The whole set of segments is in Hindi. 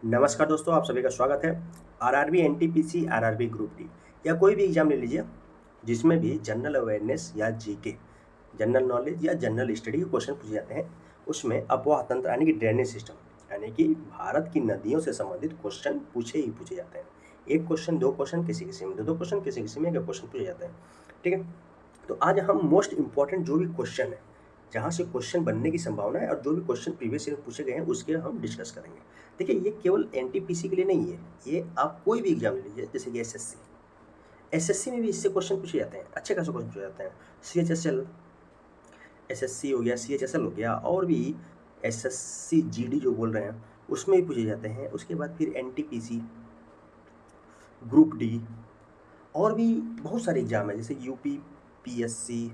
नमस्कार दोस्तों, आप सभी का स्वागत है। RRB, NTPC, RRB group D या कोई भी एग्जाम ले लीजिए, जिसमें भी जनरल अवेयरनेस या जीके, जनरल नॉलेज या जनरल स्टडी के क्वेश्चन पूछे जाते हैं। उसमें अपवाह तंत्र यानी कि ड्रेनेज सिस्टम यानी कि भारत की नदियों से संबंधित क्वेश्चन पूछे ही पूछे जाते हैं। एक क्वेश्चन, दो क्वेश्चन, किसी किसी में दो क्वेश्चन, किसी किसी में एक क्वेश्चन पूछे जाते हैं। ठीक है, तो आज हम मोस्ट इंपॉर्टेंट जो भी क्वेश्चन है, जहाँ से क्वेश्चन बनने की संभावना है और जो भी क्वेश्चन प्रीवियस ईयर पूछे गए हैं उसके हम डिस्कस करेंगे। देखिए, ये केवल एनटीपीसी के लिए नहीं है, ये आप कोई भी एग्जाम ले लीजिए, जैसे कि एसएससी में भी इससे क्वेश्चन पूछे जाते हैं, अच्छे खासे क्वेश्चन पूछे जाते हैं। सीएचएसएल, एसएससी हो गया, सीएचएसएल हो गया, और भी एसएससी जीडी जो बोल रहे हैं उसमें भी पूछे जाते हैं। उसके बाद फिर एनटीपीसी, ग्रुप डी, और भी बहुत सारे एग्जाम है, जैसे UP PSC,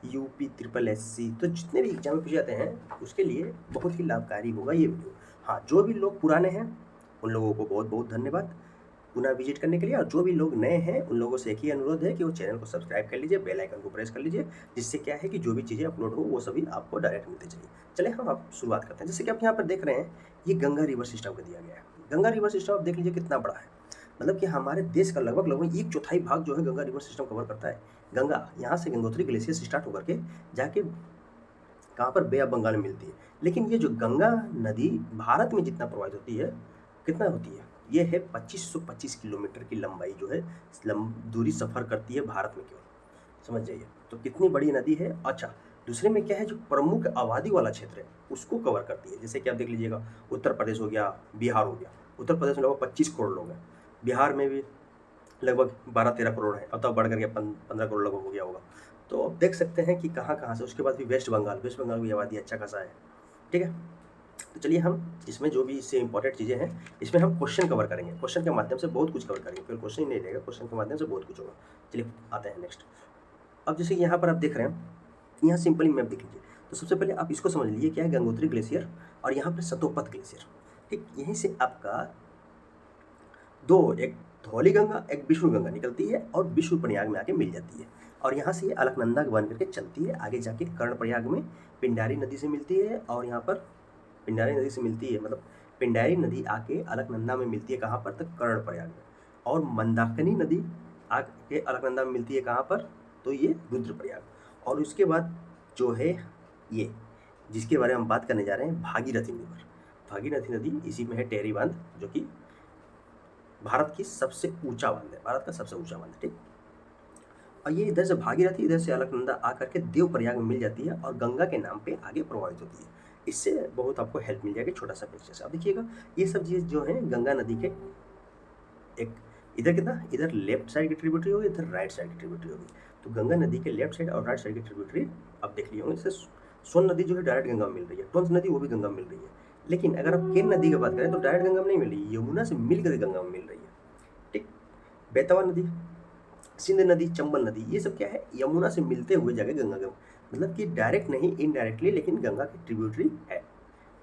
UP triple SC. तो जितने भी एग्जाम पूछे जाते हैं उसके लिए बहुत ही लाभकारी होगा ये वीडियो। हाँ, जो भी लोग पुराने हैं उन लोगों को बहुत बहुत धन्यवाद पुनः विजिट करने के लिए, और जो भी लोग नए हैं उन लोगों से एक ही अनुरोध है कि वो चैनल को सब्सक्राइब कर लीजिए, बेल आइकन को प्रेस कर लीजिए, जिससे क्या है कि जो भी चीज़ें अपलोड हो वो सभी आपको डायरेक्ट मिलते चलिए। चले हम आप शुरुआत करते हैं। जैसे कि आप यहाँ पर देख रहे हैं, ये गंगा रिवर सिस्टम का दिया गया है। गंगा रिवर सिस्टम आप देख लीजिए कितना बड़ा है। मतलब कि हमारे देश का लगभग लगभग एक चौथाई भाग जो है गंगा रिवर सिस्टम कवर करता है। गंगा यहाँ से गंगोत्री ग्लेशियर से स्टार्ट होकर के जाके कहाँ पर, बे ऑफ बंगाल में मिलती है। लेकिन ये जो गंगा नदी भारत में जितना प्रवाहित होती है, कितना होती है, ये है 2525 किलोमीटर की लंबाई जो है दूरी सफ़र करती है भारत में केवल, समझ जाइए। तो कितनी बड़ी नदी है। अच्छा, दूसरे में क्या है, जो प्रमुख आबादी वाला क्षेत्र है उसको कवर करती है। जैसे कि आप देख लीजिएगा, उत्तर प्रदेश हो गया, बिहार हो गया। उत्तर प्रदेश में लगभग 25 करोड़ लोग हैं, बिहार में भी लगभग 12-13 करोड़ है, अब तो बढ़ करके 15 करोड़ लगभग हो गया होगा। तो आप देख सकते हैं कि कहाँ कहाँ से। उसके बाद भी वेस्ट बंगाल की आबादी अच्छा खासा है। ठीक है, तो चलिए हम इसमें जो भी इससे इंपॉर्टेंट चीज़ें हैं, इसमें हम क्वेश्चन कवर करेंगे। क्वेश्चन के माध्यम से बहुत कुछ कवर करेंगे, केवल क्वेश्चन ही नहीं रहेगा, क्वेश्चन के माध्यम से बहुत कुछ होगा। चलिए आते हैं नेक्स्ट। अब जैसे यहाँ पर आप देख रहे हैं, यहाँ सिंपली मैप देख लीजिए। तो सबसे पहले आप इसको समझ लीजिए क्या है, गंगोत्री ग्लेशियर और यहाँ पर सतोपत ग्लेशियर। ठीक, यहीं से आपका दो, एक धौली गंगा, एक विष्णु गंगा निकलती है और विष्णु प्रयाग में आके मिल जाती है। और यहाँ से ये अलकनंदा बन करके चलती है आगे जाके कर्णप्रयाग में पिंडारी नदी से मिलती है, और यहाँ पर पिंडारी नदी से मिलती है, मतलब पिंडारी नदी आके अलकनंदा में मिलती है, कहाँ पर, तक कर्णप्रयाग में। और मंदाकिनी नदी आके अलकनंदा में मिलती है, कहाँ पर, तो ये रुद्रप्रयाग। और उसके बाद जो है ये, जिसके बारे में हम बात करने जा रहे हैं, भागीरथी रिवर। भागीरथी नदी इसी में है, टेहरी बांध, जो कि भारत की सबसे ऊंचा बांध है, भारत का सबसे ऊंचा बांध है। ठीक, और ये इधर से भागीरथी, इधर से अलकनंदा आकर के देवप्रयाग में मिल जाती है और गंगा के नाम पे आगे प्रभावित होती है। इससे बहुत आपको हेल्प मिल जाएगी, छोटा सा पिक्चर से। अब देखिएगा, ये सब चीज़ जो है गंगा नदी के एक, इधर कितना, इधर लेफ्ट साइड की ट्रिब्यूटरी होगी, इधर राइट साइड की ट्रिब्यूटरी होगी। तो गंगा नदी के लेफ्ट साइड और राइट साइड की ट्रिब्यूटरी आप देख लिए होंगे। जैसे सोन नदी जो है डायरेक्ट गंगा में मिल रही है, टोंस नदी वो भी गंगा में मिल रही है। लेकिन अगर आप केन नदी की बात करें तो डायरेक्ट गंगा में नहीं मिल रही है, यमुना से मिल कर गंगा में मिल रही है। ठीक, बेतवा नदी, सिंध नदी, चंबल नदी, ये सब क्या है, यमुना से मिलते हुए जाके गंगा में, मतलब कि डायरेक्ट नहीं, इनडायरेक्टली, लेकिन गंगा की ट्रिब्यूटरी है।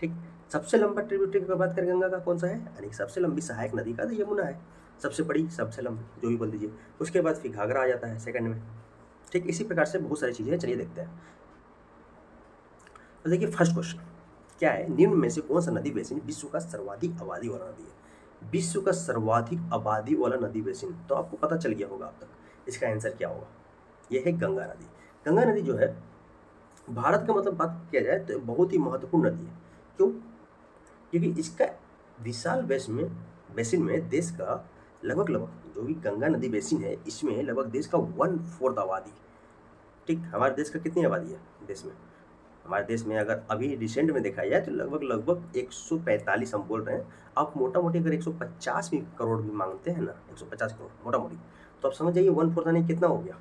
ठीक, सबसे लंबा ट्रिब्यूटरी की बात करें गंगा का, कौन सा है, यानी सबसे लंबी सहायक नदी का तो यमुना है, सबसे बड़ी, सबसे लंबी, जो भी बोल दीजिए। उसके बाद फिर घाघरा आ जाता है सेकंड में। ठीक, इसी प्रकार से बहुत सारी चीज़ें हैं, चलिए देखते हैं। तो देखिए फर्स्ट क्वेश्चन क्या है, निम्न में से कौन सा नदी बेसिन विश्व का सर्वाधिक आबादी वाला नदी है। विश्व का सर्वाधिक आबादी वाला नदी बेसिन, तो आपको पता चल गया होगा अब तक इसका आंसर क्या होगा। यह है गंगा नदी। गंगा नदी जो है भारत का, मतलब बात किया जाए तो बहुत ही महत्वपूर्ण नदी है। क्यों, क्योंकि इसका विशाल बेसिन में देश का लगभग लगभग, जो भी गंगा नदी बेसिन है इसमें लगभग देश का 1/4 आबादी। ठीक, हमारे देश का कितनी आबादी है देश में, हमारे देश में अगर अभी रिसेंट में देखा जाए तो लगभग लगभग 145 हम बोल रहे हैं। आप मोटा मोटी अगर 150 भी करोड़ भी मांगते हैं ना, 150 करोड़ मोटा मोटी, तो आप समझ जाइए 1/4 यानी कितना हो गया,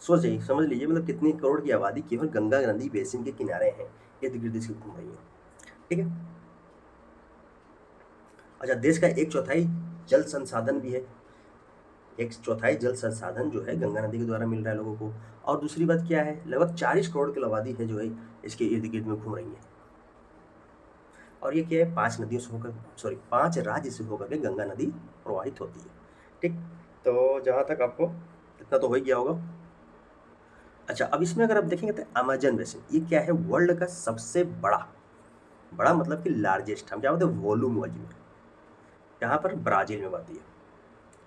सोच जाइए, समझ लीजिए मतलब कितनी करोड़ की आबादी केवल गंगा नदी बेसिन के किनारे हैं, इर्द गिर्द इसकी घूम रही है। ठीक है, अच्छा, देश का एक चौथाई जल संसाधन भी है, एक चौथाई जल संसाधन जो है गंगा नदी के द्वारा मिल रहा है लोगों को। और दूसरी बात क्या है, लगभग 40 करोड़ की आबादी है जो है इसके इर्द गिर्द में घूम रही है। और ये क्या है, 5 नदियों से होकर, सॉरी 5 राज्य से होकर के गंगा नदी प्रवाहित होती है। ठीक, तो जहाँ तक आपको इतना तो हो ही गया होगा। अच्छा, अब इसमें अगर आप देखेंगे तो अमेजन बेसिन, ये क्या है, वर्ल्ड का सबसे बड़ा बड़ा मतलब कि लार्जेस्ट, हम क्या बोलते हैं वॉल्यूम वाइज में, यहाँ पर ब्राजील में बहती है।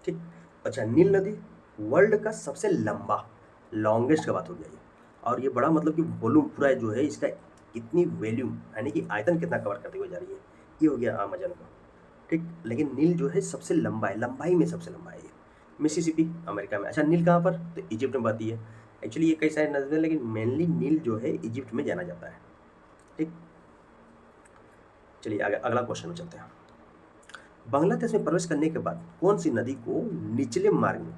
ठीक। अच्छा, नील नदी वर्ल्ड का सबसे लंबा, लॉन्गेस्ट का बात हो गया ये, और ये बड़ा मतलब कि वॉल्यूम पूरा जो है इसका कितनी वॉल्यूम यानी कि आयतन कितना कवर करती हुई जा रही है, ये हो गया अमेजन का। ठीक। लेकिन नील जो है सबसे लंबा है, लंबाई में सबसे लंबा है ये। मिसिसिपी अमेरिका में। अच्छा, नील कहाँ पर, तो इजिप्ट में बहती है। एक्चुअली ये कई सारे नदियाँ, लेकिन मेनली नील जो है इजिप्ट में जाना जाता है। ठीक। चलिए आगे अगला क्वेश्चन में चलते हैं। बांग्लादेश में प्रवेश करने के बाद कौन सी नदी को निचले मार्ग में,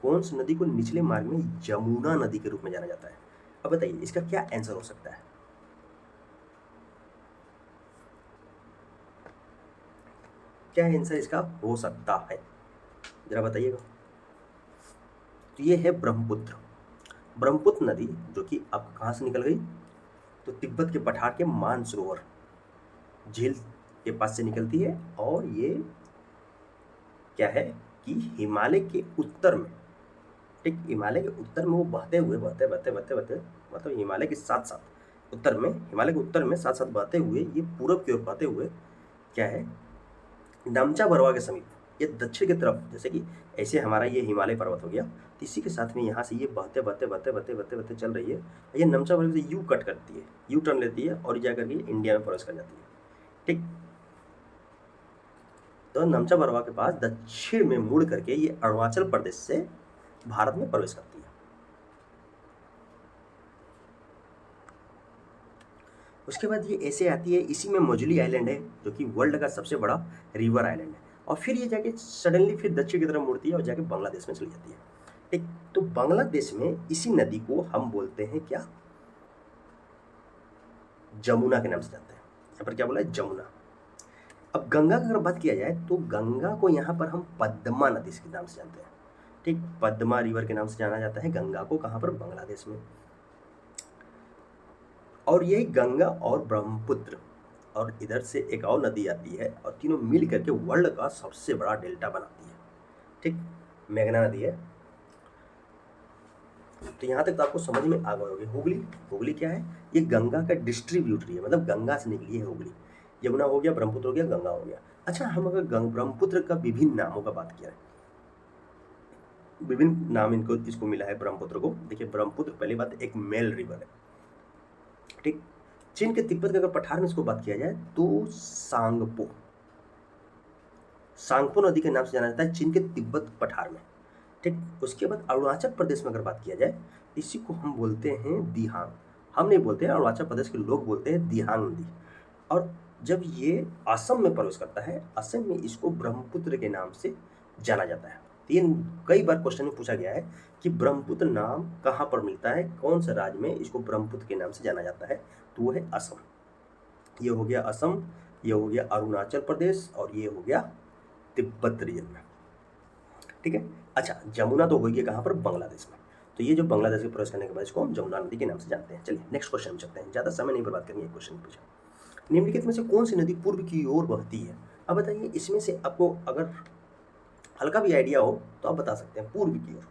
कौन सी नदी को निचले मार्ग में यमुना नदी के रूप में जाना जाता है? अब बताइए इसका क्या आंसर हो सकता है? क्या आंसर इसका हो सकता है, जरा बताइएगा। तो ये है ब्रह्मपुत्र। ब्रह्मपुत्र नदी जो कि अब कहाँ से निकल गई, तो तिब्बत के पठार के मानसरोवर झील के पास से निकलती है, और ये क्या है कि हिमालय के उत्तर में, ठीक, हिमालय के उत्तर में वो बहते हुए मतलब हिमालय के साथ साथ उत्तर में, हिमालय के उत्तर में साथ साथ बहते हुए ये पूरब की ओर बहते हुए क्या है, नमचा बरवा के समीप, ये दक्षिण की तरफ, जैसे कि ऐसे हमारा ये हिमालय पर्वत हो गया, तो इसी के साथ में यहाँ से ये बहते चल रही है, ये नमचा बरवा से यू कट करती है, यू टर्न लेती है और जाकर के इंडिया में प्रवेश कर जाती है। ठीक। तो नमचा बरवा के पास दक्षिण में मुड़ करके ये अरुणाचल प्रदेश से भारत में प्रवेश करती है। उसके बाद ये ऐसे आती है, इसी में मजुली आइलैंड है जो कि वर्ल्ड का सबसे बड़ा रिवर आइलैंड है, और फिर ये जाके सडनली फिर दक्षिण की तरफ मुड़ती है और जाके बांग्लादेश में चली जाती है। ठीक। तो बांग्लादेश में इसी नदी को हम बोलते हैं क्या, जमुना के नाम से जानते हैं। यहाँ पर क्या बोला है, जमुना। अब गंगा की अगर बात किया जाए तो गंगा को यहाँ पर हम पद्मा नदी के नाम से जानते हैं। ठीक, पद्मा रिवर के नाम से जाना जाता है गंगा को, कहाँ पर, बांग्लादेश में। और यही गंगा और ब्रह्मपुत्र और इधर से एक और नदी आती है, और तीनों मिल करके वर्ल्ड का सबसे बड़ा डेल्टा बनाती है। ठीक, मेघना नदी है। तो यहाँ तक तो आपको समझ में आ गए होगी। हुगली, हुगली क्या है, ये गंगा का डिस्ट्रीब्यूटरी है, मतलब गंगा से निकली है हुगली। यमुना हो गया, ब्रह्मपुत्र हो गया, गंगा हो गया। अच्छा, हम अगर ब्रह्मपुत्र का विभिन्न नामों का बात किया है, विभिन्न नाम इसको मिला है ब्रह्मपुत्र को। देखिए, ब्रह्मपुत्र पहली बात एक मेल रिवर है। ठीक। चीन के तिब्बत के अगर पठार में इसको बात किया जाए तो सांगपो, सांगपो नदी के नाम से जाना जाता है चीन के तिब्बत पठार में। ठीक। उसके बाद अरुणाचल प्रदेश में अगर बात किया जाए, इसी को हम बोलते हैं दिहांग। हम नहीं बोलते हैं, अरुणाचल प्रदेश के लोग बोलते हैं दिहांग नदी। और जब ये असम में प्रवेश करता है, असम में इसको ब्रह्मपुत्र के नाम से जाना जाता है। तीन कई बार क्वेश्चन में पूछा गया है कि ब्रह्मपुत्र नाम कहाँ पर मिलता है, कौन सा राज्य में इसको ब्रह्मपुत्र के नाम से जाना जाता है, तो वो है असम। ये हो गया असम, ये हो गया अरुणाचल प्रदेश, और ये हो गया तिब्बत रीजन में। ठीक है। अच्छा, जमुना तो होगी कहाँ पर, बांग्लादेश में। तो ये जो बांग्लादेश में प्रवेश करने के बाद इसको हम जमुना नदी के नाम से जानते हैं। चलिए नेक्स्ट क्वेश्चन में चलते हैं, ज़्यादा समय नहीं बर्बाद करेंगे, एक क्वेश्चन पूछा, निम्नलिखित में से कौन सी नदी पूर्व की ओर बहती है? अब बताइए, इसमें से आपको अगर हल्का भी आइडिया हो तो आप बता सकते हैं पूर्व की ओर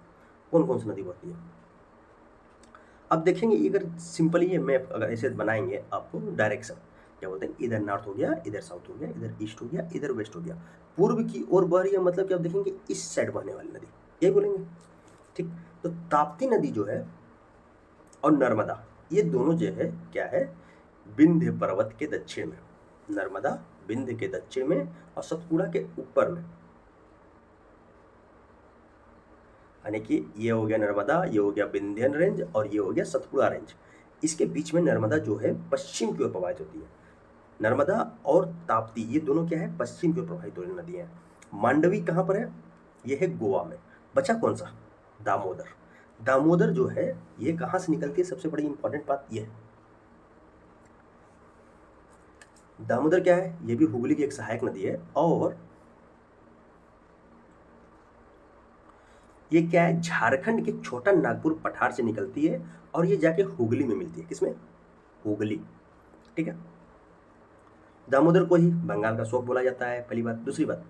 कौन कौन सी नदी बहती है। अब देखेंगे, अगर सिंपली ये मैप अगर ऐसे बनाएंगे, आपको डायरेक्शन क्या बोलते हैं, इधर नॉर्थ हो गया, इधर साउथ हो गया, इधर ईस्ट हो गया, इधर वेस्ट हो गया, पूर्व की ओर बह रही है, मतलब कि आप देखेंगे इस साइड बहने वाली नदी, यही बोलेंगे। ठीक। तो ताप्ती नदी जो है और नर्मदा, ये दोनों जो है क्या है, विंध्य पर्वत के दक्षिण में, नर्मदा विंध्य के दक्षिण में और सतपुड़ा के ऊपर में, यानी कि ये हो गया नर्मदा, ये हो गया विंध्यन रेंज, और ये हो गया सतपुड़ा रेंज। इसके बीच में नर्मदा जो है पश्चिम की ओर प्रवाहित होती है। नर्मदा और ताप्ती ये दोनों क्या है, पश्चिम की ओर प्रवाहित हो रही नदियाँ हैं। मांडवी कहाँ पर है, ये है गोवा में। बचा कौन सा, दामोदर। दामोदर जो है ये कहाँ से निकलती है, सबसे बड़ी इंपॉर्टेंट बात ये है, दामोदर क्या है, ये भी हुगली की एक सहायक नदी है, और ये क्या है, झारखंड के छोटा नागपुर पठार से निकलती है और ये जाके हुगली में मिलती है, किसमें, हुगली। ठीक है। दामोदर को ही बंगाल का शोक बोला जाता है, पहली बात। दूसरी बात,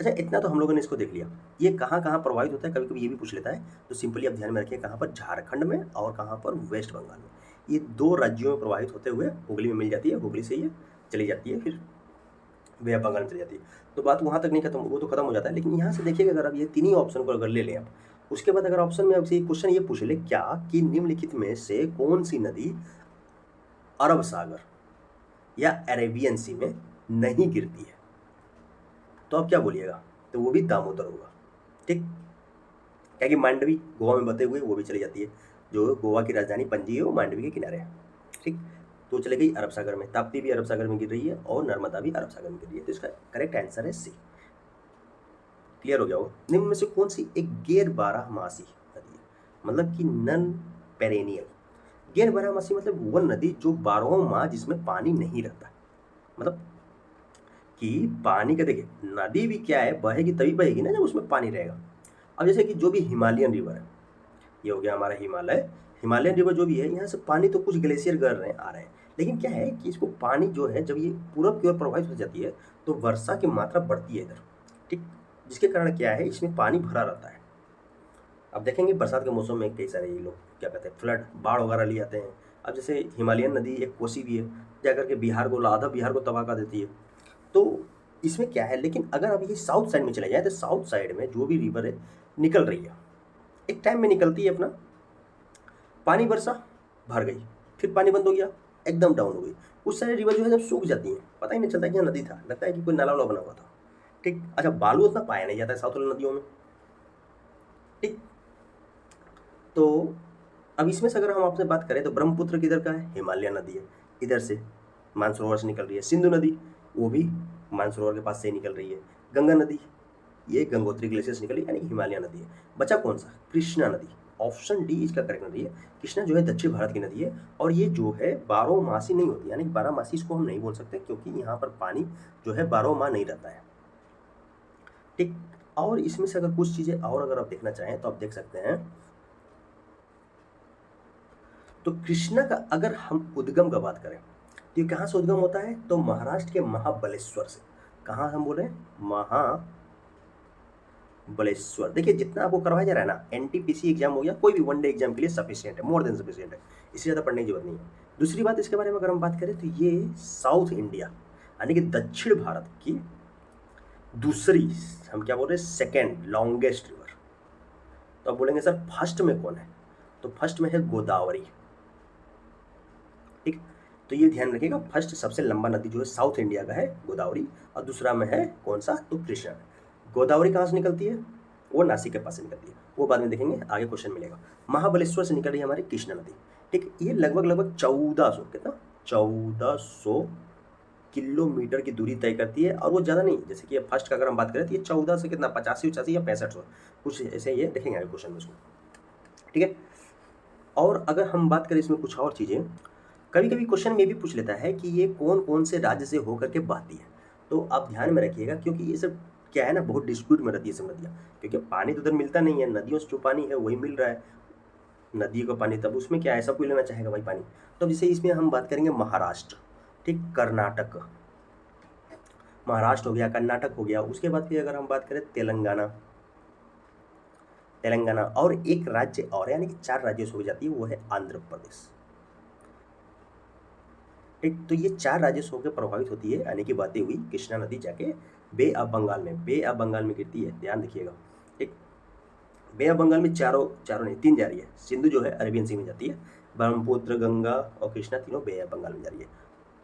अच्छा इतना तो हम लोगों ने इसको देख लिया, ये कहाँ कहाँ प्रभावित होता है, कभी कभी ये भी पूछ लेता है, तो सिंपली आप ध्यान में रखिए, कहाँ पर, झारखंड में, और कहाँ पर, वेस्ट बंगाल में। ये 2 राज्यों में प्रवाहित होते हुए हुगली में मिल जाती है, हुगली से ये चली जाती है, फिर वे बंगाल में चली जाती है। तो बात वहाँ तक नहीं खत्म, वो तो खत्म हो जाता है, लेकिन यहाँ से देखिएगा अगर आप ये तीन ही ऑप्शन को अगर ले लें आप, उसके बाद अगर ऑप्शन में आपसे क्वेश्चन ये पूछ ले क्या कि निम्नलिखित में से कौन सी नदी अरब सागर या अरेबियन सी में नहीं गिरती है, तो आप क्या बोलिएगा, तो वो भी दामोदर होगा। ठीक, क्या कि मांडवी गोवा में बते हुए वो भी चली जाती है, जो गोवा की राजधानी पणजी है वो मांडवी के किनारे है। ठीक, तो चले गई अरब सागर में, ताप्ती भी अरब सागर में गिर रही है और नर्मदा भी अरब सागर में गिर रही है, तो इसका करेक्ट आंसर है सी। क्लियर हो गया होगा। निम्न में से कौन सी एक गैर बारहमासी नदी है, मतलब कि नन पेरेनियल। गैर बारहमासी मतलब वो नदी जो 12 माह जिसमें पानी नहीं रहता, मतलब कि पानी का देखिए नदी भी क्या है, बहेगी तभी बहेगी ना जब उसमें पानी रहेगा। अब जैसे कि जो भी हिमालयन रिवर है, ये हो गया हमारा हिमालय, हिमालयन रिवर जो भी है, यहाँ से पानी तो कुछ ग्लेशियर गिर रहे हैं आ रहे हैं, लेकिन क्या है कि इसको पानी जो है जब ये पूरब की ओर प्रवाहित हो जाती है तो वर्षा की मात्रा बढ़ती है इधर। ठीक, जिसके कारण क्या है इसमें पानी भरा रहता है। अब देखेंगे बरसात के मौसम में कई सारे ये लोग क्या कहते हैं फ्लड बाढ़ वगैरह ले आते हैं। अब जैसे हिमालयन नदी एक कोसी भी है, जाकर के बिहार को आधा बिहार को तबाह कर देती है। तो इसमें क्या है, लेकिन अगर अब ये साउथ साइड में चले जाए तो साउथ साइड में जो भी रिवर है निकल रही है, एक टाइम में निकलती है अपना, पानी बरसा भर गई, फिर पानी बंद हो गया एकदम डाउन हो गई, उस सारे रिवर जो है जब सूख जाती हैं पता ही नहीं चलता कि यहाँ नदी था, लगता है कि कोई नाला वाला बना हुआ था। ठीक, अच्छा बालू उतना पाया नहीं जाता है साउथ वाली नदियों में। ठीक, तो अब इसमें से अगर हम आपसे बात करें तो ब्रह्मपुत्र किधर का है, हिमालय नदी है, इधर से मानसरोवर से निकल रही है। सिंधु नदी वो भी मानसरोवर के पास से ही निकल रही है। गंगा नदी ये गंगोत्री ग्लेशियर से निकल रही है, यानी कि हिमालय नदी है। बचा कौन सा, कृष्णा नदी। ऑप्शन डी इसका करेक्ट नदी है। कृष्णा जो है दक्षिण भारत की नदी है और ये जो है 12 मासी नहीं होती, यानी 12 मासी इसको हम नहीं बोल सकते क्योंकि यहाँ पर पानी जो है 12 माह नहीं रहता है। ठीक, और इसमें से अगर कुछ चीज़ें और अगर आप देखना चाहें तो आप देख सकते हैं, तो कृष्णा का अगर हम उद्गम का बात करें तो ये कहाँ से उद्गम होता है, तो महाराष्ट्र के महाबलेश्वर से। कहाँ हम बोले, महाबलेश्वर। देखिए जितना आपको करवाया जा रहा है ना, एनटीपीसी एग्जाम हो गया, कोई भी वनडे एग्जाम के लिए सफिशिएंट है, मोर देन सफिशिएंट है, इससे ज़्यादा पढ़ने की जरूरत नहीं है। दूसरी बात इसके बारे में अगर हम बात करें तो ये साउथ इंडिया यानी कि दक्षिण भारत की दूसरी, हम क्या बोल रहे हैं, सेकेंड लॉन्गेस्ट रिवर। तो आप बोलेंगे सर फर्स्ट में कौन है, तो फर्स्ट में है गोदावरी। ठीक, तो ये ध्यान रखिएगा, फर्स्ट सबसे लंबा नदी जो है साउथ इंडिया का है गोदावरी, और दूसरा में है कौन सा, तो कृष्णा। गोदावरी कहाँ से निकलती है, वो नासिक के पास से निकलती है, वो बाद में देखेंगे, आगे क्वेश्चन मिलेगा। महाबलेश्वर से निकल रही है हमारी कृष्णा नदी। ठीक, ये लगभग 1400 कितना 1400 किलोमीटर की दूरी तय करती है, और वो ज़्यादा नहीं, जैसे कि फर्स्ट का अगर हम बात करें तो ये 14 से कितना 85 या 65 कुछ ऐसे ये देखेंगे आगे क्वेश्चन में उसको। ठीक है, और अगर हम बात करें इसमें कुछ और चीज़ें, कभी कभी क्वेश्चन में भी पूछ लेता है कि ये कौन कौन से राज्य से होकर के बहती है, तो आप ध्यान में रखिएगा क्योंकि ये सब क्या है ना, बहुत डिस्प्यूट में रहती है सब नदियाँ, क्योंकि पानी तो उधर मिलता नहीं है, नदियों से जो पानी है वही मिल रहा है, नदी का पानी, तब उसमें क्या है सब कोई लेना चाहेगा भाई पानी। तो जैसे इसमें हम बात करेंगे महाराष्ट्र, ठीक, कर्नाटक, महाराष्ट्र हो गया, कर्नाटक हो गया, उसके बाद फिर अगर हम बात करें तेलंगाना, तेलंगाना और एक राज्य और, यानी कि 4 राज्यों से हो जाती है, वो है आंध्र प्रदेश। ठीक, तो ये 4 राज्यों से होकर प्रभावित होती है, यानी कि बहती हुई कृष्णा नदी जाके बे ऑफ बंगाल में, बे ऑफ बंगाल में गिरती है, ध्यान रखिएगा। ठीक, बे ऑफ बंगाल में चारों नहीं 3 जा रही है, सिंधु जो है अरेबियन सी में जाती है, ब्रह्मपुत्र, गंगा और कृष्णा तीनों बे ऑफ बंगाल में जा रही है।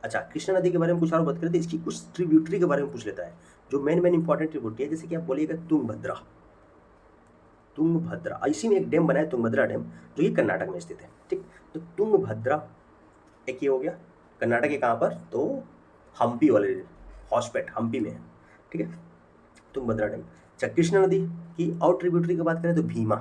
अच्छा, कृष्णा नदी के बारे में कुछ और बात करें तो इसकी कुछ ट्रिब्यूटरी के बारे में पूछ लेता है, जो मेन इंपॉर्टेंट ट्रिब्यूटरी है, जैसे कि आप बोलिएगा तुंगभद्रा, तुंगभद्रा, इसी में एक डैम बना है तुंगभद्रा डैम, जो कि कर्नाटक में स्थित है। ठीक, तो तुंगभद्रा एक ये हो गया, कर्नाटक के कहाँ पर, तो हम्पी वाले हॉस्पेट हम्पी में है। ठीक है, तुंगभद्रा डैम। अच्छा, कृष्णा नदी की और ट्रिब्यूटरी की बात करें तो भीमा,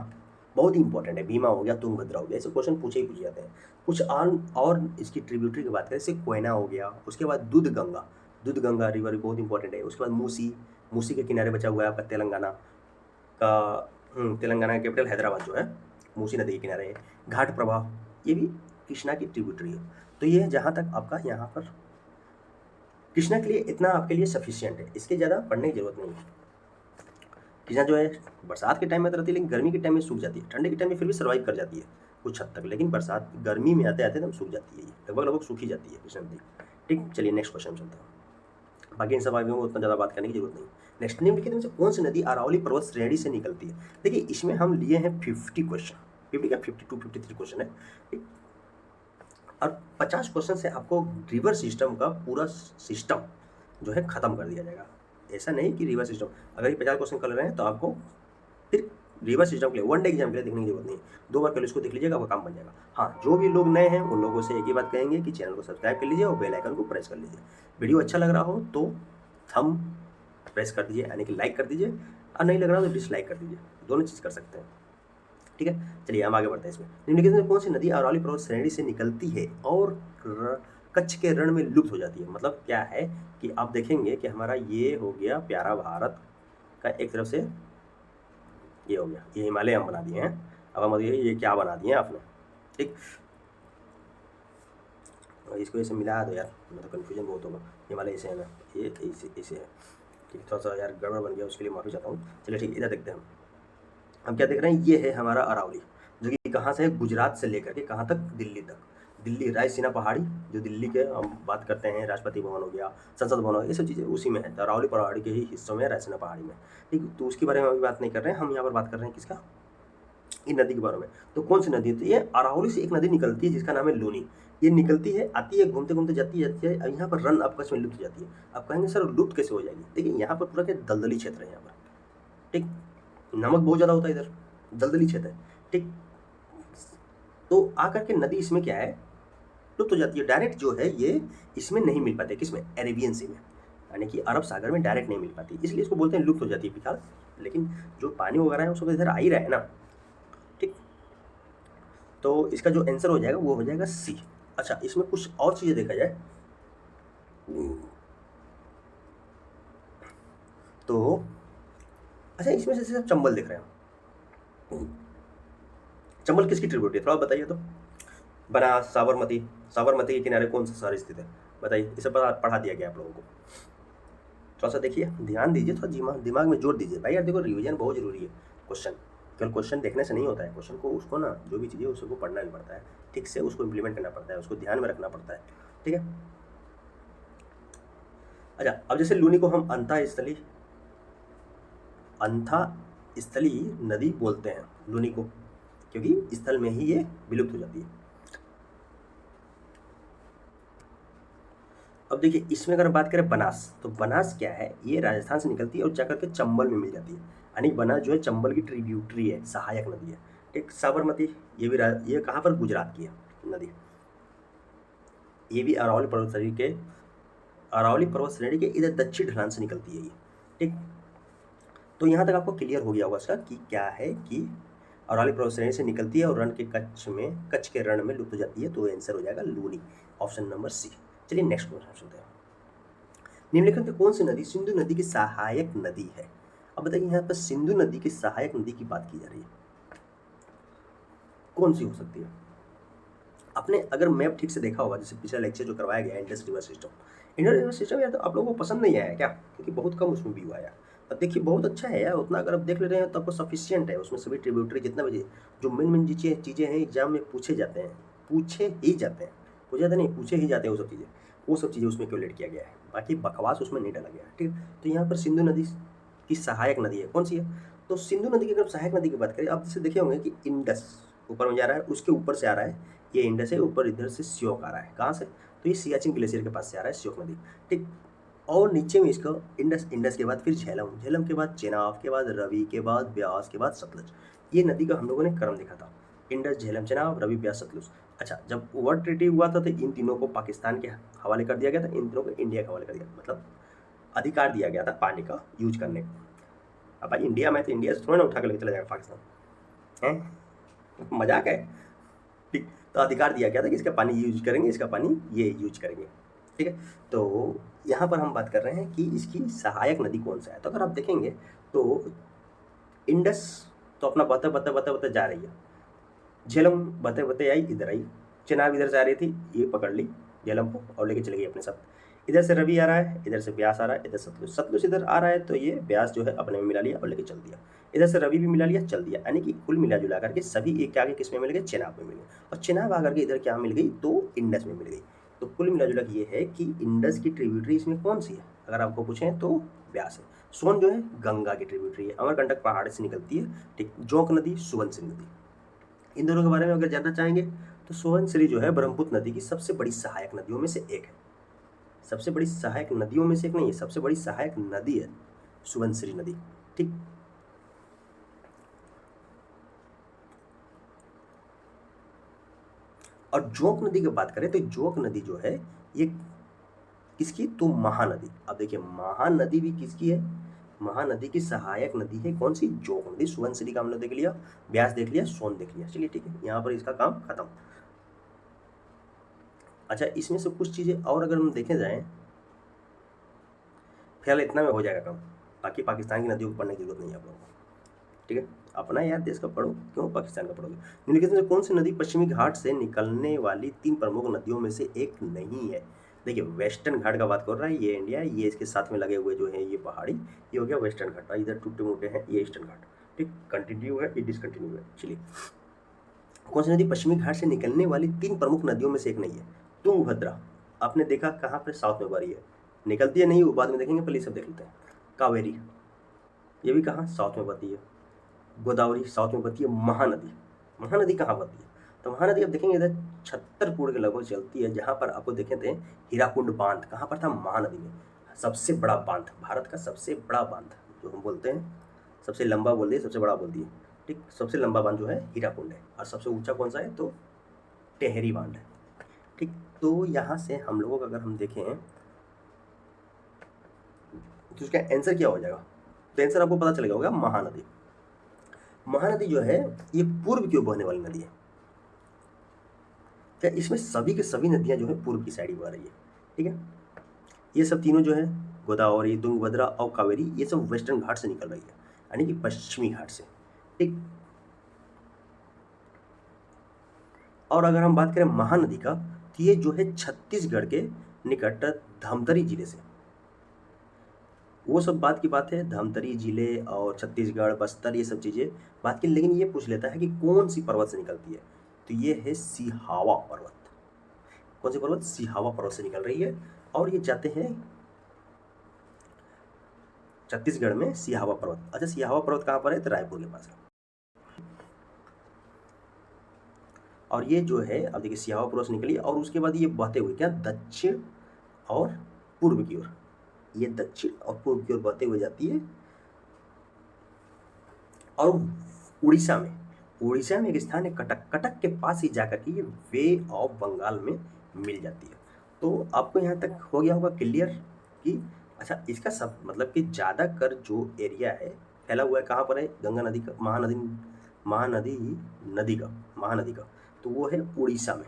बहुत ही इंपॉर्टेंट है, भीमा हो गया, तुंगभद्रा हो गया, ऐसे क्वेश्चन पूछे ही पूछे जाते हैं। कुछ और इसकी ट्रिब्यूटरी की बात करें जैसे कोयना हो गया, उसके बाद दूध गंगा रिवर बहुत इंपॉर्टेंट है, उसके बाद मूसी के किनारे बचा हुआ है आपका तेलंगाना का, तेलंगाना का कैपिटल हैदराबाद जो है मूसी नदी के किनारे है। घाट प्रवाह ये भी कृष्णा की ट्रिब्यूटरी है। तो ये जहाँ तक आपका यहाँ पर कृष्णा के लिए इतना आपके लिए सफिशिएंट है, इसके ज़्यादा पढ़ने की जरूरत नहीं है। कृष्णा जो है बरसात के टाइम में तो रहती है, लेकिन गर्मी के टाइम में सूख जाती है, ठंडे के टाइम में फिर भी सर्वाइव कर जाती है, कुछ हद तक, लेकिन बरसात गर्मी में आते आते एकदम सूख जाती है, ये लगभग सूखी जाती है कृष्णा नदी। ठीक, चलिए नेक्स्ट क्वेश्चन चलते हैं। बाकी इन सब आगे उतना ज़्यादा बात करने की जरूरत नहीं। नेक्स्ट, निम्नलिखित में से कौन सी नदी अरावली पर्वत श्रेणी से निकलती है? देखिए इसमें हम लिए हैं 50 क्वेश्चन, 50 क्या 52 53 क्वेश्चन है, ठीक। और 50 क्वेश्चन से आपको रिवर सिस्टम का पूरा सिस्टम जो है खत्म कर दिया जाएगा। ऐसा नहीं कि रिवर सिस्टम, अगर ये 50 क्वेश्चन कर रहे हैं तो आपको फिर रिवर सिस्टम के लिए वन डे एग्जाम के लिए देखने की जरूरत नहीं, 2 बार कल इसको देख लीजिएगा, आपका काम बन जाएगा। हाँ, जो भी लोग नए हैं उन लोगों से एक ही बात कहेंगे कि चैनल को सब्सक्राइब कर लीजिए और बेल आइकन को प्रेस कर लीजिए। वीडियो अच्छा लग रहा हो तो थंब प्रेस कर दीजिए, यानी कि लाइक कर दीजिए, और नहीं लग रहा हो तो डिसलाइक कर दीजिए, दोनों चीज़ कर सकते हैं, ठीक है। चलिए हम आगे बढ़ते हैं। इसमें निम्नलिखित में कौन सी नदी अरावली पर्वत श्रेणी से निकलती है और कच्छ के रण में लुप्त हो जाती है? मतलब क्या है कि आप देखेंगे कि हमारा ये हो गया प्यारा भारत का एक तरफ से, ये हो गया, ये हिमालय हम बना दिए हैं। अब हम ये क्या बना दिए हैं आपने, ठीक। इसको ऐसे मिला दो यार, मैं तो कन्फ्यूजन बहुत होगा। हिमालय ऐसे है ना, ये ऐसे है, ठीक। थोड़ा सा यार गड़बड़ बन गया, उसके लिए माफ़ी चाहता हूँ। चलिए ठीक, इधर देखते हैं हम क्या देख रहे हैं। ये है हमारा अरावली, जो कि कहाँ से है, गुजरात से लेकर के कहाँ तक, दिल्ली तक। दिल्ली रायसीना पहाड़ी, जो दिल्ली के हम बात करते हैं, राष्ट्रपति भवन हो गया, संसद भवन हो गया, ये सब चीज़ें उसी में है। तो अरावली पहाड़ी के ही हिस्सों में, रायसीना पहाड़ी में, ठीक। तो उसके बारे में अभी बात नहीं कर रहे हैं हम, यहाँ पर बात कर रहे हैं किसका, इन नदी के बारे में। तो कौन सी नदी है? तो ये अरावली से एक नदी निकलती है जिसका नाम है लूनी। ये निकलती है, आती है, घूमते घूमते जाती है, और यहाँ पर रन आपस में लुप्त हो जाती है। आप कहेंगे सर लुप्त कैसे हो जाएगी? देखिए यहाँ पर पूरा क्या दलदली क्षेत्र है यहाँ पर, ठीक। नमक बहुत ज़्यादा होता है इधर, दलदली क्षेत्र है, ठीक। तो आकर के नदी इसमें क्या है, लुप्त हो जाती है। डायरेक्ट जो है ये इसमें नहीं मिल पाते, किसमें, अरेबियन सी में, यानी कि अरब सागर में डायरेक्ट नहीं मिल पाती, इसलिए इसको बोलते हैं लुप्त हो जाती है फिलहाल। लेकिन जो पानी वगैरह है वो सब इधर आ ही रहा है ना, ठीक। तो इसका जो आंसर हो जाएगा वो हो जाएगा सी। अच्छा, इसमें कुछ और चीज़ें देखा जाए तो, अच्छा इसमें से सिर्फ चंबल दिख रहे हैं। चंबल किसकी ट्रिब्यूटरी है, थोड़ा बताइए तो। बनास, साबरमती, साबरमती के किनारे कौन सा शहर स्थित है, बताइए। इसे पढ़ा दिया गया आप लोगों को, थोड़ा सा देखिए, ध्यान दीजिए, थोड़ा दिमाग में जोर दीजिए भाई। यार देखो रिवीजन बहुत जरूरी है। केवल क्वेश्चन देखने से नहीं होता है, क्वेश्चन को उसको ना, जो भी चीज़ें उसको पढ़ना भी पड़ता है, ठीक से उसको इम्प्लीमेंट करना पड़ता है, उसको ध्यान में रखना पड़ता है, ठीक है। अच्छा, अब जैसे लूनी को हम अंथा स्थली नदी बोलते हैं लूनी को, क्योंकि स्थल में ही ये विलुप्त हो जाती है। अब देखिए इसमें अगर बात करें बनास, तो बनास क्या है, ये राजस्थान से निकलती है और जाकर के चंबल में मिल जाती है, यानी बनास जो है चंबल की ट्रिब्यूटरी है, सहायक नदी है, ठीक। साबरमती ये भी ये कहाँ पर, गुजरात की है नदी। ये भी अरावली पर्वत श्रेणी के इधर दक्षिण ढलान से निकलती है ये, ठीक। तो यहाँ तक आपको क्लियर हो गया होगा इसका कि क्या है कि अरावली पर्वत श्रेणी से निकलती है और रण के कच्छ के रण में लुप्त हो जाती है। तो आंसर हो जाएगा लूनी, ऑप्शन नंबर सी। चलिए नेक्स्ट क्वेश्चन सुनते हैं। निम्नलिखित में कौन सी नदी सिंधु नदी की सहायक नदी है? अब बताइए यहाँ पर सिंधु नदी की सहायक नदी की बात की जा रही है, कौन सी हो सकती है? आपने अगर मैप ठीक से देखा होगा, जैसे पिछला लेक्चर जो करवाया गया इंडस रिवर सिस्टम, यार तो आप लोगों को पसंद नहीं आया क्या? क्योंकि बहुत कम उसमें व्यू आया। अब देखिए बहुत अच्छा है यार, उतना अगर आप देख ले रहे हैं तो आपको सफिशियंट है, उसमें सभी ट्रिब्यूटरी जितना भी जो मेन चीज़ें हैं एग्जाम में पूछे ही जाते हैं, पूछे ही जाते हैं वो सब चीज़ें उसमें कैलकुलेट किया गया है। बाकी बकवास उसमें नहीं डाला गया है, ठीक है। तो यहाँ पर सिंधु नदी की सहायक नदी है, कौन सी है? तो सिंधु नदी की अगर सहायक नदी की बात करें, आप जैसे देखे होंगे कि इंडस ऊपर में जा रहा है, उसके ऊपर से आ रहा है, ये इंडस है, ऊपर इधर से श्योक आ रहा है, कहाँ से? तो ये सियाचिन ग्लेशियर के पास से आ रहा है श्योक नदी, ठीक। और नीचे में इसका इंडस के बाद फिर झेलम के बाद चेनाब के बाद रवि के बाद ब्यास के बाद सतलुज। ये नदी का हम लोगों ने क्रम देखा था, इंडस, झेलम, चेनाब, रवि, ब्यास, सतलुज। अच्छा, जब वर्ल्ड ट्रीटी हुआ था तो इन तीनों को पाकिस्तान के हवाले कर दिया गया था, इन तीनों को इंडिया के हवाले कर दिया, मतलब अधिकार दिया गया था पानी का यूज करने का। अब भाई इंडिया में तो इंडिया से थोड़ा ना उठा कर लेके चला जाएगा पाकिस्तान, है मजाक है, ठीक। तो अधिकार दिया गया था कि इसका पानी यूज करेंगे, इसका पानी ये यूज करेंगे, ठीक है। तो यहाँ पर हम बात कर रहे हैं कि इसकी सहायक नदी कौन सा है। तो अगर आप देखेंगे तो इंडस तो अपना बहते जा रही है, झेलम बहते आई इधर आई, चेनाब इधर से आ रही थी, ये पकड़ ली झेलम को और लेके चली गई अपने साथ। इधर से रवि आ रहा है, इधर से ब्यास आ रहा है, इधर सतलुज, सतलुज इधर आ रहा है तो ये ब्यास जो है अपने में मिला लिया और लेके चल दिया। इधर से रवि भी मिला लिया, चल दिया, यानी कि कुल मिला जुला करके सभी एक के आगे किस में मिल गए, चेनाब में मिल गए, और चेनाब आकर के इधर क्या मिल गई, तो इंडस में मिल गई। तो कुल मिला जुला ये है कि इंडस की ट्रिब्यूटरी इसमें कौन सी है, अगर आपको पूछें तो ब्यास है। सोन जो है गंगा की ट्रिब्यूटरी है, अमरकंटक पहाड़ से निकलती है, ठीक। जोंक नदी, सुबनसिरी नदी, इन दोनों के बारे में अगर जानना चाहेंगे तो सुबनसिरी जो है ब्रह्मपुत्र नदी की सबसे बड़ी सहायक नदियों में से एक है। सबसे बड़ी सहायक नदियों में से एक नहीं है, सबसे बड़ी सहायक नदी है सुबनसिरी नदी, ठीक। और जोंक नदी की बात करें तो जोंक नदी जो है ये किसकी, तो महानदी। अब देखिए महानदी भी किसकी है, महानदी की सहायक नदी है कौन सी, जोंक नदी। सुबनसिरी का हम लोग देख लिया, ब्यास देख लिया, सोन देख लिया, चलिए ठीक है, यहाँ पर इसका काम खत्म। अच्छा, इसमें से कुछ चीजें और अगर हम देखे जाएं, फिलहाल इतना में हो जाएगा काम, बाकी पाकिस्तान की नदियों को पढ़ने की जरूरत नहीं है आप लोगों को, ठीक है। अपना यार देश का पढ़ो, क्यों पाकिस्तान का पढ़ोगे। निम्नलिखित में कौन सी नदी पश्चिमी घाट से निकलने वाली 3 प्रमुख नदियों में से एक नहीं है। देखिए वेस्टर्न घाट का बात कर रहा है, ये इंडिया है, ये इसके साथ में लगे हुए जो है ये पहाड़ी, ये हो गया वेस्टर्न घाट, इधर टूटे मोटे हैं ये ईस्टर्न घाट, ठीक। कंटिन्यू है, ये डिसकंटिन्यू है, चलिए। कौन सी नदी पश्चिमी घाट से निकलने वाली 3 प्रमुख नदियों में से एक नहीं है। तुंगभद्रा, आपने देखा कहाँ पर, साउथ में बड़ी है, निकलती है नहीं वो बाद में देखेंगे, पहले सब देख लेते हैं। कावेरी, ये भी कहाँ, साउथ में बहती है। गोदावरी साउथ में बहती है। महानदी, महानदी कहाँ बहती है, तो महानदी आप देखेंगे इधर छत्तरपुर के लगभग चलती है, जहाँ पर आपको देखे थे हीराकुंड बांध कहाँ पर था, महानदी में। सबसे बड़ा बांध, भारत का सबसे बड़ा बांध जो हम बोलते हैं, सबसे लंबा बोल दिए, सबसे बड़ा बोल दिए, ठीक। सबसे लंबा बांध जो है हीराकुंड है, और सबसे ऊंचा कौन सा है, तो टेहरी बांध है, ठीक। तो यहाँ से हम लोगों का अगर हम देखें तो उसका आंसर क्या हो जाएगा, तो आंसर आपको पता चलेगा होगा महानदी। महानदी जो है ये पूर्व की ओर बहने वाली नदी है, क्या इसमें सभी के सभी नदियां जो है पूर्व की साइड बह रही है, ठीक है। ये सब तीनों जो है गोदावरी, तुंगभद्रा और कावेरी, ये सब वेस्टर्न घाट से निकल रही है, यानी कि पश्चिमी घाट से, ठीक। और अगर हम बात करें महानदी का, तो ये जो है छत्तीसगढ़ के निकट धमतरी जिले से, वो सब बात की बात है, धमतरी जिले और छत्तीसगढ़, बस्तर, ये सब चीज़ें बात की, लेकिन ये पूछ लेता है कि कौन सी पर्वत से निकलती है, तो ये है सिहावा पर्वत। कौन सी पर्वत, सिहावा पर्वत से निकल रही है, और ये जाते हैं छत्तीसगढ़ में सिहावा पर्वत। अच्छा, सिहावा पर्वत कहाँ पर है, तो रायपुर के पास है। और ये जो है अब देखिए सिहावा पर्वत से निकली, और उसके बाद ये बहते हुए क्या दक्षिण और पूर्व की ओर, ये दक्षिण और पूर्व की ओर बहते हुए जाती है, और उड़ीसा में एक स्थान है कटक, कटक के पास ही जाकर के ये वे ऑफ बंगाल में मिल जाती है। तो आपको यहाँ तक हो गया होगा क्लियर कि अच्छा इसका सब मतलब कि ज़्यादातर जो एरिया है फैला हुआ है कहाँ पर है, गंगा नदी का, महानदी का, तो वो है उड़ीसा में।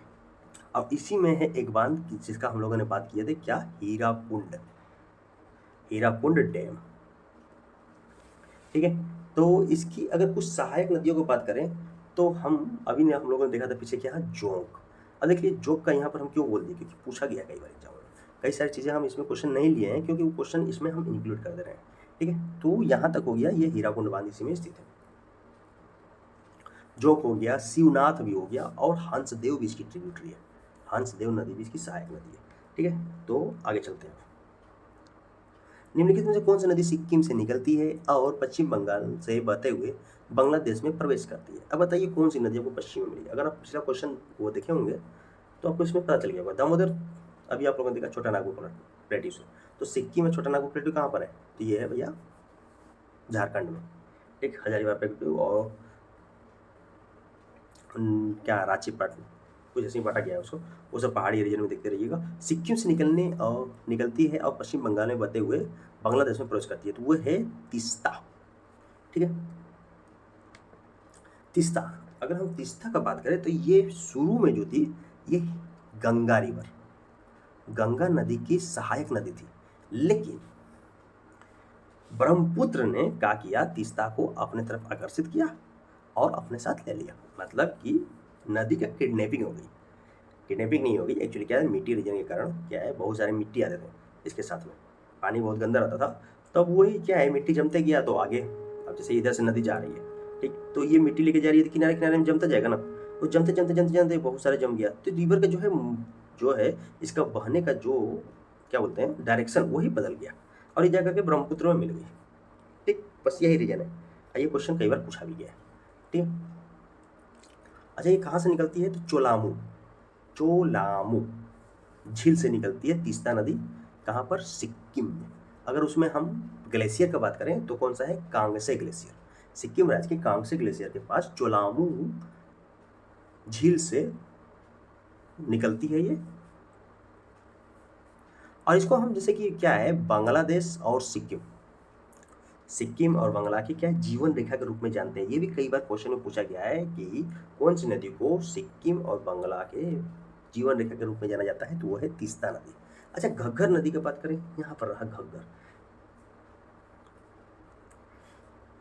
अब इसी में है एक बांध जिसका हम लोगों ने बात किया था, क्या, हीराकुंड डैम, ठीक है। तो इसकी अगर कुछ सहायक नदियों की बात करें तो हम अभी ने हम लोगों ने देखा था पीछे क्या है, जोंक। अब देखिए जोंक का यहाँ पर हम क्यों बोल दिए, क्योंकि पूछा गया कई बार एग्जाम में, कई सारी चीज़ें हम इसमें क्वेश्चन नहीं लिए हैं क्योंकि वो क्वेश्चन इसमें हम इंक्लूड कर दे रहे हैं, ठीक है। तो यहाँ तक हो गया, ये हीराकुंड बांध इसी में स्थित है। जोंक हो गया, शिवनाथ भी हो गया, और हंसदेव भी इसकी ट्रिब्यूटरी है, हंसदेव नदी भी इसकी सहायक नदी है, ठीक है। तो आगे चलते हैं। निम्नलिखित में से कौन सी नदी सिक्किम से निकलती है और पश्चिम बंगाल से बहते हुए बांग्लादेश में प्रवेश करती है। अब बताइए कौन सी नदी आपको पश्चिम में मिली। अगर आप पिछला क्वेश्चन वो देखे होंगे तो आपको इसमें पता चल गया होगा। दामोदर अभी आप लोगों ने देखा छोटा नागपुर प्लेट्यू से, तो सिक्किम में छोटा नागपुर प्लेट्यू कहाँ पर है, तो ये है भैया झारखंड में, एक हजारीबाग प्लेट्यू, और क्या रांची पाटन कुछ ऐसे ही बांटा गया है उसको, वो सब पहाड़ी रीजन में देखते रहिएगा। सिक्किम से निकलती है और पश्चिम बंगाल में बहते हुए बांग्लादेश में प्रवेश करती है, तो वो है तीस्ता, ठीक है। तीस्ता, अगर हम तीस्ता का बात करें तो ये शुरू में जो थी ये गंगा रिवर, गंगा नदी की सहायक नदी थी, लेकिन ब्रह्मपुत्र ने क्या किया, तीस्ता को अपने तरफ आकर्षित किया और अपने साथ ले लिया। मतलब कि नदी का किडनैपिंग हो गई, किडनैपिंग नहीं होगी एक्चुअली, क्या है मिट्टी रीजन के कारण क्या है बहुत सारे मिट्टी आते थे, इसके साथ में। पानी बहुत गंदा रहता था, तब वही क्या है, मिट्टी जमते गया तो आगे, अब जैसे इधर से नदी जा रही है, ठीक, तो ये मिट्टी लेके जा रही है तो किनारे किनारे में जमता जाएगा ना, तो जमते जमते जमते जमते बहुत सारे जम गया, तो रिवर का जो है इसका बहने का जो क्या बोलते हैं डायरेक्शन, वही बदल गया और ये जाकर के ब्रह्मपुत्र में मिल गई। ठीक, बस यही रीजन है। ये क्वेश्चन कई बार पूछा भी गया है। ठीक है, अच्छा ये कहाँ से निकलती है, तो चोलामू झील से निकलती है तीस्ता नदी। कहाँ पर, सिक्किम में। अगर उसमें हम ग्लेशियर का बात करें तो कौन सा है, कांगसे ग्लेशियर। सिक्किम राज्य के कांगसे ग्लेशियर के पास चोलामू झील से निकलती है ये। और इसको हम जैसे कि क्या है, बांग्लादेश और सिक्किम और बांग्ला की क्या है, जीवन रेखा के रूप में जानते हैं। ये भी कई बार क्वेश्चन में पूछा गया है कि कौन सी नदी को सिक्किम और बांग्ला के जीवन रेखा के रूप में जाना जाता है, तो वो है तीस्ता नदी। अच्छा घग्गर नदी की बात करें, यहाँ पर रहा घग्गर।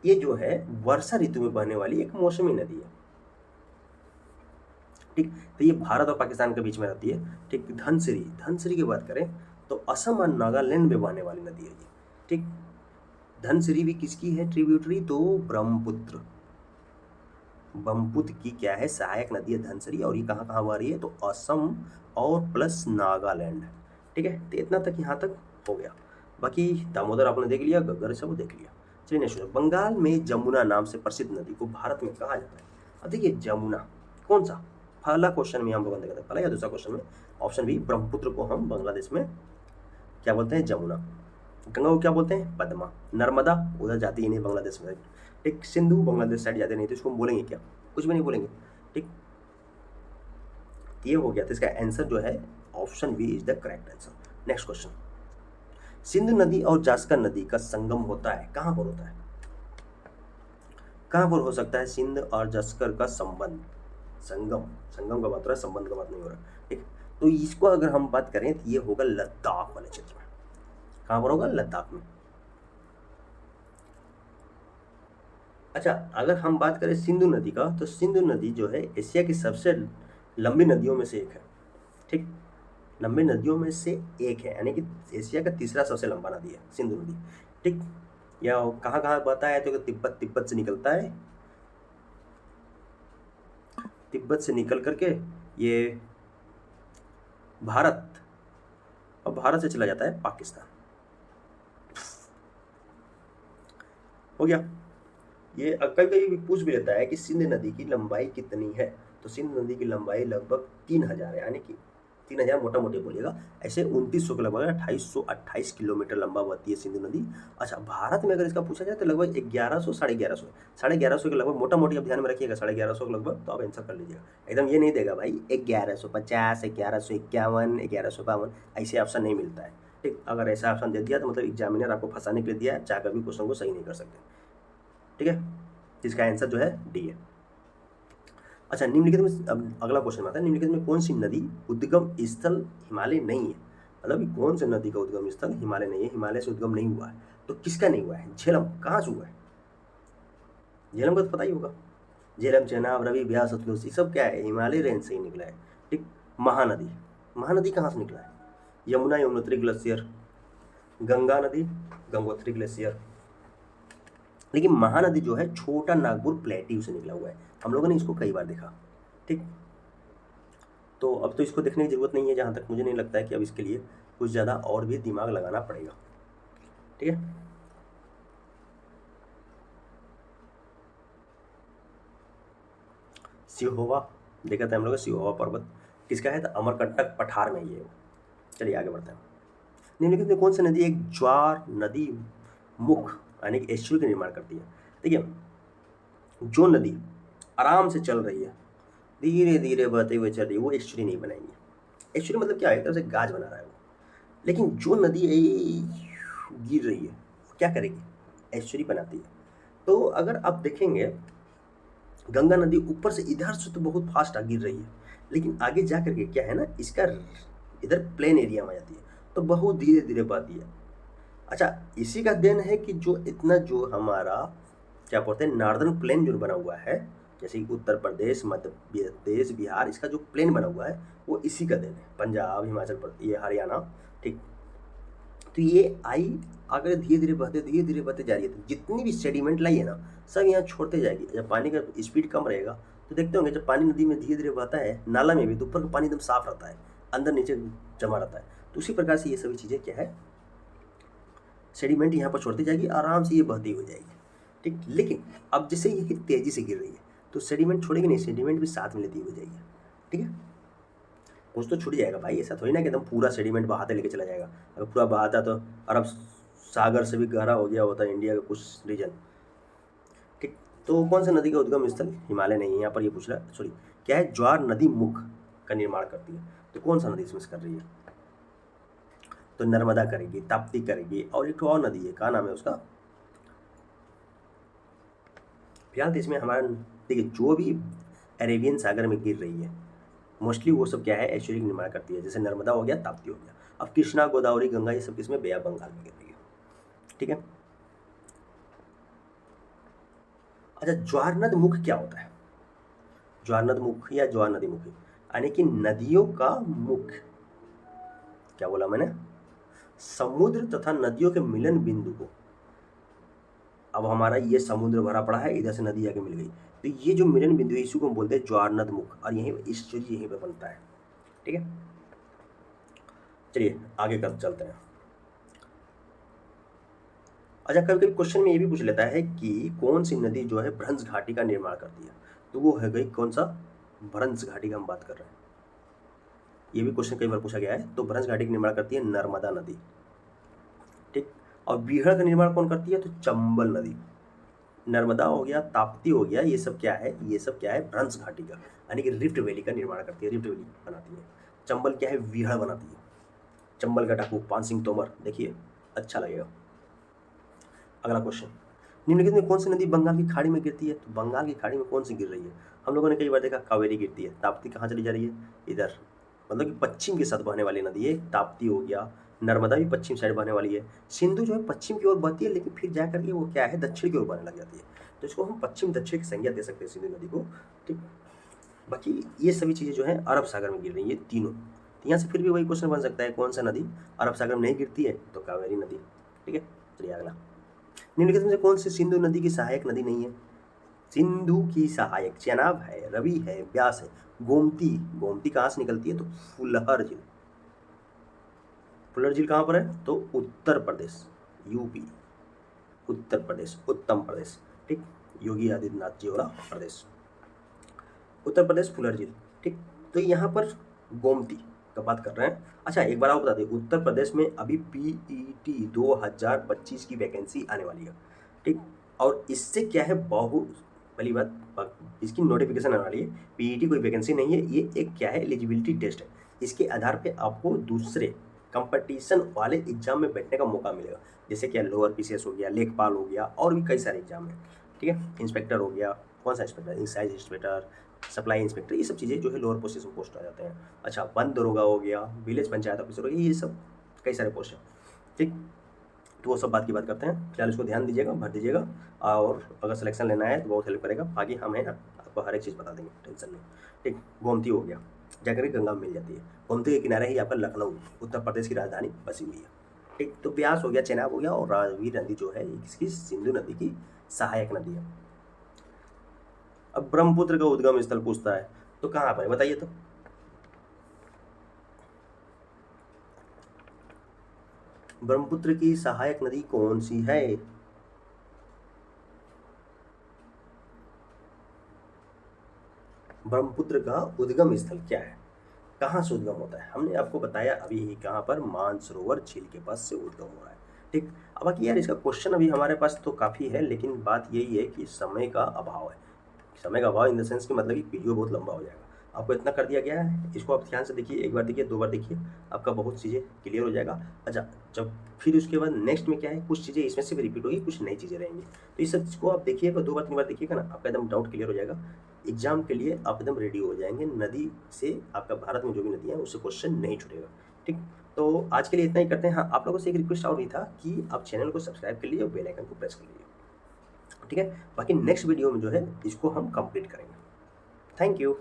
ये जो है वर्षा ऋतु में बहने वाली एक मौसमी नदी है। ठीक, तो ये भारत और पाकिस्तान के बीच में रहती है। ठीक, धनसिरी की बात करें तो असम और नागालैंड में बहने वाली नदी है ये। ठीक, धनसिरी भी किसकी है ट्रिब्यूटरी, तो ब्रह्मपुत्र की क्या है, सहायक नदी है धनसिरी। और ये कहाँ कहाँ बह रही है, तो असम और प्लस नागालैंड। ठीक है, तो इतना तक यहाँ तक हो गया। बाकी दामोदर आपने देख लिया, घग्गर सब देख लिया। चलिए नेक्स्ट, बंगाल में जमुना नाम से प्रसिद्ध नदी को भारत में कहा जाता है। अब देखिए जमुना कौन सा, पहला क्वेश्चन में हम लोग देखते हैं, पहला या दूसरा क्वेश्चन में, ऑप्शन बी, ब्रह्मपुत्र को हम बांग्लादेश में क्या बोलते हैं, जमुना। गंगा को क्या बोलते हैं, पद्मा। नर्मदा उधर जाती ही नहीं बांग्लादेश में। ठीक, सिंधु बांग्लादेश साइड जाते नहीं, तो इसको हम बोलेंगे क्या, कुछ भी नहीं बोलेंगे। ठीक, ये हो गया, तो इसका आंसर जो है option B is the correct answer. Next question, Sindhu नदी और जास्कर नदी का संगम होता है, कहाँ पर होता है, कहाँ पर हो सकता है सिंध और जास्कर का संबंध, संगम का बात हो रहा है, संबंध का बात नहीं हो रहा। ठीक, तो इसको अगर हम बात करें तो ये होगा लद्दाख वाले क्षेत्र में। कहाँ पर होगा, लद्दाख में। अच्छा अगर हम बात करें सिंधु नदी का, तो सिंधु नदी जो है एशिया की सबसे लंबी नदियों में से एक है। ठीक, लंबी नदियों में से एक है, यानी कि एशिया का तीसरा सबसे लंबा नदी है सिंधु नदी। ठीक, या कहाँ कहाँ बहता है, तो तिब्बत से निकलता है, तिब्बत से निकल करके ये भारत, और भारत से चला जाता है पाकिस्तान। हो गया। ये कई कई पूछ भी लेता है कि सिंध नदी की लंबाई कितनी है, तो सिंध नदी की लंबाई लगभग 3000 है, यानी कि 3000 मोटा मोटी बोलिएगा, ऐसे 2900 के लगभग 2828 किलोमीटर लंबा बहती है सिंधु नदी। अच्छा भारत में अगर इसका पूछा जाए तो लगभग 1100 1150 के लगभग, मोटा मोटी आप ध्यान में रखिएगा, 1150 के लगभग, तो आप आंसर कर लीजिएगा। एकदम ये नहीं देगा भाई 1150 1151 1152, ऐसे ऑप्शन नहीं मिलता है। ठीक, अगर ऐसा ऑप्शन दे दिया तो मतलब एग्जामिनर आपको फंसाने के लिए दिया है, चाहकर भी क्वेश्चन को सही नहीं कर सकते। ठीक है, इसका आंसर जो है डी है। अच्छा निम्नलिखित में, अब अगला क्वेश्चन आता है, निम्नलिखित में कौन सी नदी उद्गम स्थल हिमालय नहीं है, मतलब कौन सी नदी का उद्गम स्थल हिमालय नहीं है, हिमालय से उद्गम नहीं हुआ है, तो किसका नहीं हुआ है, झेलम कहाँ से हुआ है, झेलम का तो पता ही होगा, झेलम चेनाब रवि ब्यास सतलुज ये सब क्या है, हिमालय रेंज से ही निकला है। ठीक, महानदी कहाँ से निकला है, यमुना यमुनोत्री ग्लेशियर, गंगा नदी गंगोत्री ग्लेशियर, लेकिन महानदी जो है छोटा नागपुर प्लेट्यू से निकला हुआ है, हम लोगों ने इसको कई बार देखा। ठीक, तो अब तो इसको देखने की जरूरत नहीं है, जहाँ तक मुझे नहीं लगता है कि अब इसके लिए कुछ ज़्यादा और भी दिमाग लगाना पड़ेगा। ठीक है, सिहोवा देखा था हम लोग, सिहोवा पर्वत किसका है, तो अमरकंटक पठार में ये। चलिए आगे बढ़ते हैं। निम्नलिखित में कौन सी नदी एक ज्वार नदी मुख यानी कि एस्चुरी का निर्माण करती है। देखिए जो नदी आराम से चल रही है, धीरे धीरे बहते हुए चल रही है, वो एस्चुरी नहीं बनाएंगे। एस्चुरी मतलब क्या है, एक तरह से गाज बना रहा है वो। लेकिन जो नदी गिर रही है वो क्या करेगी, एस्चुरी बनाती है। तो अगर आप देखेंगे गंगा नदी ऊपर से इधर से तो बहुत फास्ट गिर रही है, लेकिन आगे जा करके क्या है ना, इसका इधर प्लेन एरिया में जाती है, तो बहुत धीरे धीरे बहती है। अच्छा इसी का देन है कि जो इतना जो हमारा क्या बोलते हैं नॉर्दर्न प्लेन जो बना हुआ है, जैसे कि उत्तर प्रदेश मध्य प्रदेश बिहार, इसका जो प्लेन बना हुआ है वो इसी का देन है, पंजाब हिमाचल प्रदेश ये हरियाणा। ठीक, तो ये आई अगर धीरे धीरे बहते जा रही है तो जितनी भी सेडिमेंट लाई है ना सब यहाँ छोड़ते जाएगी। जब पानी का स्पीड कम रहेगा तो देखते होंगे जब पानी नदी में धीरे धीरे बहता है नाला में भी तो ऊपर का पानी एकदम साफ रहता है, अंदर नीचे जमा रहता है। तो उसी प्रकार से ये सभी चीज़ें क्या है, सेडिमेंट यहाँ पर छोड़ती जाएगी, आराम से ये बहती हो जाएगी। ठीक, लेकिन अब जैसे ये तेज़ी से गिर रही है तो सेडिमेंट छोड़ेगी नहीं, सेडिमेंट भी साथ में लेती हो जाएगी। ठीक है, कुछ तो छूट जाएगा भाई, ऐसा थोड़ी ना कि एकदम पूरा सेडिमेंट बहाते लेके चला जाएगा। अगर पूरा बहाता तो अरब सागर से भी गहरा हो गया होता इंडिया का कुछ रीजन। ठीक, तो कौन सा नदी का उद्गम स्थल हिमालय नहीं है यहाँ पर, ये पूछ रहा, सॉरी क्या है, ज्वार नदी मुख का निर्माण करती है। तो कौन सा नदी इसमें से कर रही है, तो नर्मदा करेगी, ताप्ती करेगी, और एक और नदी है, क्या नाम है उसका। फिलहाल तो इसमें हमारा देखिए जो भी अरेबियन सागर में गिर रही है मोस्टली वो सब क्या है, एस्चुरी का निर्माण करती है। जैसे नर्मदा हो गया, ताप्ती हो गया। अब कृष्णा, गोदावरी, गंगा ये सब किसमें, बे ऑफ बंगाल में गिर रही है। ठीक है, अच्छा ज्वारनद मुख क्या होता है, ज्वारनद मुख या ज्वार नदी मुख यानी कि नदियों का मुख। क्या बोला मैंने, समुद्र तथा नदियों के मिलन बिंदु को। अब हमारा ये समुद्र भरा पड़ा है, इधर से नदी आके मिल गई, तो ये जो मिलन बिंदु है इसी को हम बोलते हैं ज्वारनद मुख, और यहीं इस चीज यहीं पे बनता है। ठीक है, चलिए आगे कर चलते हैं। अच्छा, कभी कभी क्वेश्चन में ये भी पूछ लेता है कि कौन सी नदी जो है भ्रंश घाटी का निर्माण करती है, तो वो है गई कौन सा, भ्रंश घाटी का हम बात कर रहे हैं। ये भी क्वेश्चन कई बार पूछा गया है। तो भ्रंश घाटी का निर्माण करती है नर्मदा नदी। ठीक, और बीहड़ का निर्माण कौन करती है, तो चंबल नदी। नर्मदा हो गया, ताप्ती हो गया, ये सब क्या है, ये सब क्या है, भ्रंश घाटी का यानी कि रिफ्ट वैली का निर्माण करती है, रिफ्ट वैली बनाती है। चंबल क्या है, बीहड़ बनाती है। चंबल का डाकू पान सिंह तोमर, देखिए अच्छा लगेगा। अगला क्वेश्चन, निम्नलिखित में कौन सी नदी बंगाल की खाड़ी में गिरती है, तो बंगाल की खाड़ी में कौन सी गिर रही है। हम लोगों ने कई बार देखा कावेरी गिरती है। ताप्ती कहाँ चली जा रही है, इधर, मतलब कि पश्चिम के साथ बहने वाली नदी है, ताप्ती हो गया। नर्मदा भी पश्चिम साइड बहने वाली है। सिंधु जो है पश्चिम की ओर बहती है, लेकिन फिर जा करके वो क्या है, दक्षिण की ओर बहने लग जाती है। तो इसको हम पश्चिम दक्षिण की संज्ञा दे सकते हैं सिंधु नदी को। ठीक, बाकी ये सभी चीज़ें जो है अरब सागर में गिर रही है तीनों। तो यहाँ से फिर भी वही क्वेश्चन बन सकता है, कौन सा नदी अरब सागर में नहीं गिरती है, तो कावेरी नदी। ठीक है, चलिए अगला, निम्नलिखित में से कौन सी सिंधु नदी की सहायक नदी नहीं है। सिंधु की सहायक चेनाब है, रवि है, ब्यास है, गोमती। गोमती कहाँ से निकलती है, तो फुलहर झील। फुलहर झील कहाँ पर है, तो उत्तर प्रदेश, यूपी, उत्तर प्रदेश, उत्तम प्रदेश। ठीक, योगी आदित्यनाथ जी वाला प्रदेश, उत्तर प्रदेश, फुलहर झील। ठीक, तो यहाँ पर गोमती का बात कर रहे हैं। अच्छा एक बार आप बता दें, उत्तर प्रदेश में अभी PET 2025 की वैकेंसी आने वाली है। ठीक, और इससे क्या है, बहुत पहली बात इसकी नोटिफिकेशन आने वाली है। PET कोई वैकेंसी नहीं है, ये एक क्या है, एलिजिबिलिटी टेस्ट है। इसके आधार पे आपको दूसरे कंपटीशन वाले एग्जाम में बैठने का मौका मिलेगा। जैसे क्या लोअर PCS हो गया, लेखपाल हो गया, और भी कई सारे एग्जाम हैं। ठीक है, इंस्पेक्टर हो गया, कौन सा inspector, excise inspector, supply inspector, ये सब चीज़ें जो है लोअर पोस्ट पोस्ट आ जाते हैं। अच्छा, वन दरोगा हो गया, विलेज पंचायत ऑफिसर हो गया, ये सब कई सारे पोस्ट हैं। ठीक, तो वो सब बात की बात करते हैं। फिलहाल इसको ध्यान दीजिएगा, भर दीजिएगा, और अगर सिलेक्शन लेना है तो बहुत हेल्प करेगा। आगे हम है ना आपको हर एक चीज़ बता देंगे, टेंशन नहीं। ठीक, गोमती हो गया, जाकर गंगा में मिल जाती है। गोमती के किनारे ही आपका लखनऊ, उत्तर प्रदेश की राजधानी बसी हुई है। ठीक, तो ब्यास हो गया, चेनाब हो गया, और रावी नदी जो है इसकी सिंधु नदी की सहायक नदी है। अब ब्रह्मपुत्र का उद्गम स्थल पूछता है, तो कहाँ पर है बताइए तो। ब्रह्मपुत्र की सहायक नदी कौन सी है, ब्रह्मपुत्र का उद्गम स्थल क्या है, कहाँ से उद्गम होता है। हमने आपको बताया अभी ही, कहाँ पर, मानसरोवर झील के पास से उद्गम हो रहा है। ठीक, अब बाकी यार इसका क्वेश्चन अभी हमारे पास तो काफ़ी है, लेकिन बात यही है कि समय का अभाव है। समय का अभाव इन द सेंस कि मतलब कि वीडियो बहुत लंबा हो जाएगा। आपको इतना कर दिया गया है, इसको आप ध्यान से देखिए, एक बार देखिए, दो बार देखिए, आपका बहुत चीज़ें क्लियर हो जाएगा। अच्छा, जब फिर उसके बाद नेक्स्ट में क्या है, कुछ चीज़ें इसमें से भी रिपीट होगी, कुछ नई चीज़ें रहेंगी। तो इस सब को आप देखिएगा, दो बार तीन बार देखिएगा ना, आपका एकदम डाउट क्लियर हो जाएगा। एग्जाम के लिए आप एकदम रेडी हो जाएंगे। नदी से आपका भारत में जो भी नदी है उससे क्वेश्चन नहीं छूटेगा। ठीक, तो आज के लिए इतना ही करते हैं। हाँ, आप लोगों से एक रिक्वेस्ट और भी था कि आप चैनल को सब्सक्राइब कर लीजिए और बेल आइकन को प्रेस कर लीजिए। ठीक है, बाकी नेक्स्ट वीडियो में जो है इसको हम कंप्लीट करेंगे। Thank you.